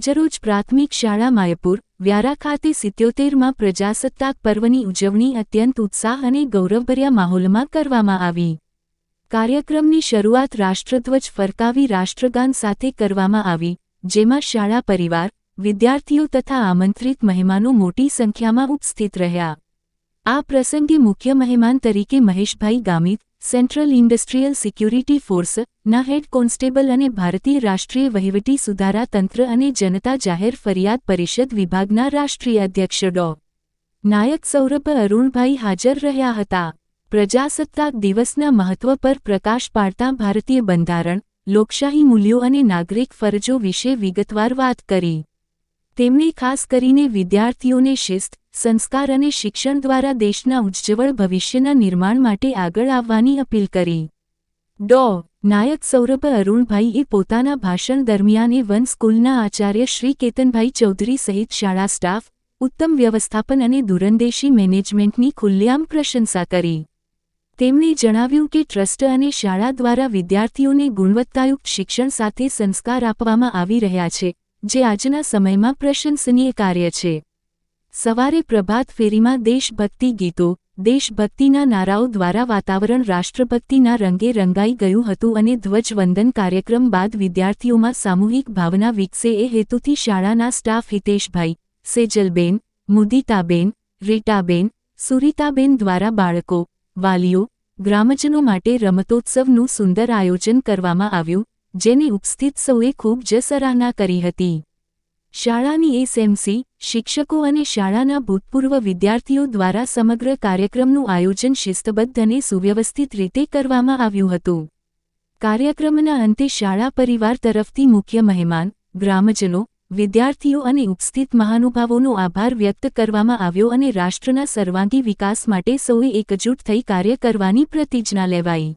આજરોજ પ્રાથમિક શાળા માયપુર વ્યારા ખાતે 77માં પ્રજાસત્તાક પર્વની ઉજવણી અત્યંત ઉત્સાહ અને ગૌરવભર્યા માહોલમાં કરવામાં આવી। કાર્યક્રમની શરૂઆત રાષ્ટ્રધ્વજ ફરકાવી રાષ્ટ્રગાન સાથે કરવામાં આવી, જેમાં શાળા પરિવાર, વિદ્યાર્થીઓ તથા આમંત્રિત મહેમાનો મોટી સંખ્યામાં ઉપસ્થિત રહ્યા। આ પ્રસંગે મુખ્ય મહેમાન તરીકે Maheshbhai Gamit, central industrial security force ના હેડ કોન્સ્ટેબલ અને ભારતીય રાષ્ટ્રીય વહીવટી સુધારા તંત્ર અને જનતા જાહેર ફરિયાદ પરિષદ વિભાગના રાષ્ટ્રીય અધ્યક્ષ ડો. નાયક સૌરભ અરુણભાઈ હાજર રહ્યા હતા। પ્રજાસત્તાક દિવસના મહત્વ પર પ્રકાશ પાડતા ભારતીય બંધારણ, લોકશાહી મૂલ્યો અને નાગરિક ફરજો વિશે વિગતવાર વાત કરી। તેમણે ખાસ કરીને વિદ્યાર્થીઓને શિસ્ત, સંસ્કાર અને શિક્ષણ દ્વારા દેશના ઉજ્જવળ ભવિષ્યના નિર્માણ માટે આગળ આવવાની અપીલ કરી। ડો. નાયક સૌરભ અરુણભાઈએ પોતાના ભાષણ દરમિયાન વન સ્કૂલના આચાર્ય શ્રી કેતનભાઈ ચૌધરી સહિત શાળા સ્ટાફ, ઉત્તમ વ્યવસ્થાપન અને દૂરંદેશી મેનેજમેન્ટની ખુલ્લેઆમ પ્રશંસા કરી। તેમણે જણાવ્યું કે ટ્રસ્ટ અને શાળા દ્વારા વિદ્યાર્થીઓને ગુણવત્તાયુક્ત શિક્ષણ સાથે સંસ્કાર આપવામાં આવી રહ્યા છે, જે આજના સમયમાં પ્રશંસનીય કાર્ય છે। સવારે પ્રભાત ફેરીમાં દેશભક્તિ ગીતો, દેશભક્તિના નારાઓ દ્વારા વાતાવરણ રાષ્ટ્રભક્તિના રંગે રંગાઈ ગયું હતું અને ધ્વજવંદન કાર્યક્રમ બાદ વિદ્યાર્થીઓમાં સામૂહિક ભાવના વિકસે એ હેતુથી શાળાના સ્ટાફ હિતેશભાઈ, સેજલબેન, મુદિતાબેન, રીટાબેન, સુરીતાબેન દ્વારા બાળકો, વાલીઓ, ગ્રામજનો માટે રમતોત્સવનું સુંદર આયોજન કરવામાં આવ્યું, જેની ઉપસ્થિત સૌએ ખૂબ જ સરાહના કરી હતી। શાળાની એસએમસી, શિક્ષકો અને શાળાના ભૂતપૂર્વ વિદ્યાર્થીઓ દ્વારા સમગ્ર કાર્યક્રમનું આયોજન શિસ્તબદ્ધ અને સુવ્યવસ્થિત રીતે કરવામાં આવ્યું હતું। કાર્યક્રમના અંતે શાળા પરિવાર તરફથી મુખ્ય મહેમાન, ગ્રામજનો, વિદ્યાર્થીઓ અને ઉપસ્થિત મહાનુભાવોનો આભાર વ્યક્ત કરવામાં આવ્યો અને રાષ્ટ્રના સર્વાંગી વિકાસ માટે સૌએ એકજૂટ થઈ કાર્ય કરવાની પ્રતિજ્ઞા લેવાઈ।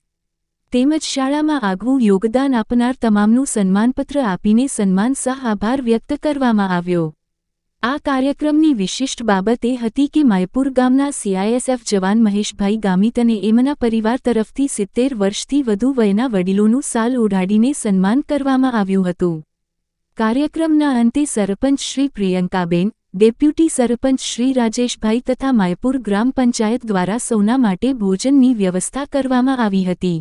તેમજ શાળામાં આગવું યોગદાન આપનાર તમામનું સન્માનપત્ર આપીને સન્માન સહ આભાર વ્યક્ત કરવામાં આવ્યો। આ કાર્યક્રમની વિશિષ્ટ બાબત એ હતી કે માયપુર ગામના સીઆઈએસએફ જવાન મહેશભાઈ ગામિત અને એમના પરિવાર તરફથી 70 વર્ષથી વધુ વયના વડીલોનું શાલ ઓઢાડીને સન્માન કરવામાં આવ્યું હતું। કાર્યક્રમના અંતે સરપંચ શ્રી પ્રિયંકાબેન, ડેપ્યુટી સરપંચ શ્રી રાજેશભાઈ તથા માયપુર ગ્રામ પંચાયત દ્વારા સૌના માટે ભોજનની વ્યવસ્થા કરવામાં આવી હતી।